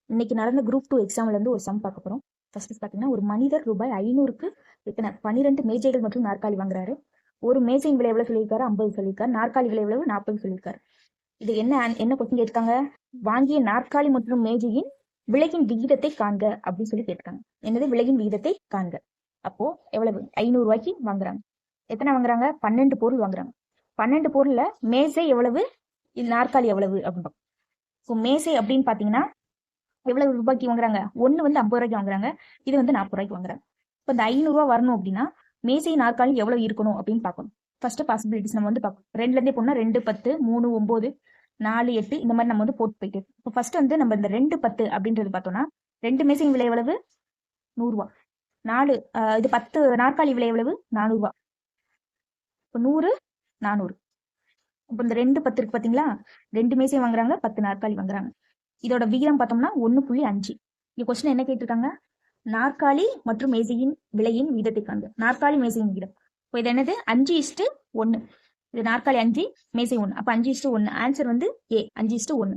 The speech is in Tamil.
இன்னைக்கு நடந்த குரூப் 2 எக்ஸாம்ல இருந்து ஒரு சம் பார்க்க போறோம். ஃபர்ஸ்ட் பார்த்தீங்கன்னா, ஒரு மனிதர் ரூபாய் 500க்கு எத்தனை 12 மேஜைகள் மற்றும் நாற்காலி வாங்குறாரு. ஒரு மேஜையின் விலை எவ்வளவு சொல்லியிருக்காரு? 50 சொல்லியிருக்காரு. நாற்காலி விலை எவ்வளவு? 40 சொல்லியிருக்காரு. இது என்ன கொஸ்டின் கேட்காங்க? வாங்கிய நாற்காலி மற்றும் மேஜையின் விலையின் விகிதத்தை காண்க அப்படின்னு சொல்லி கேட்காங்க. என்னது விலையின் விகிதத்தை காண்க. அப்போ எவ்வளவு? 500 ரூபாய்க்கு வாங்குறாங்க. எத்தனை வாங்குறாங்க? 12 பொருள் வாங்குறாங்க. 12 பொருள்ல மேஜை எவ்வளவு, இது நாற்காலி எவ்வளவு அப்படின்னு. இப்போ மேசை அப்படின்னு பாத்தீங்கன்னா எவ்வளவு ரூபாய்க்கு வாங்குறாங்க? ஒண்ணு வந்து 50 ரூபாய்க்கு வாங்குறாங்க, இது வந்து 40 ரூபாய்க்கு வாங்குறாங்க. இப்போ இந்த 500 ரூபாய் வரணும் அப்படின்னா மேசை நாற்காலி எவ்வளவு இருக்கணும் அப்படின்னு பார்க்கணும். ஃபர்ஸ்ட் பாசிபிலிட்டிஸ் நம்ம வந்து பார்க்கணும். 2ல இருந்தே போனா 2 10 3 9 4 8 இந்த மாதிரி நம்ம வந்து போட்டு போயிட்டு. இப்போ ஃபர்ஸ்ட் வந்து நம்ம இந்த 2 10 அப்படின்றது பார்த்தோம்னா 2 மேசையின் விலை எவ்வளவு? 100 ரூபாய். 4 இது 10 நாற்காலி விலை எவ்வளவு? 400 ரூபாய். இப்போ 100 400. இப்போ இந்த 2 10 இருக்கு பாத்தீங்களா? 2 மேசை வாங்குறாங்க, 10 நாற்காலி வாங்குறாங்க. இதோட விகிதம் பார்த்தோம்னா 1.5. இங்க கொஸ்டின் என்ன கேட்டிருக்காங்க? நாற்காலி மற்றும் மேசையின் விலையின் விகிதத்தை காண்க. நாற்காலி மேசையின் விகிதம். இப்போ இது என்னது? 5:1. இது நாற்காலி 5, மேசை 1. அப்ப 5:1. ஆன்சர் வந்து ஏ, 5:1.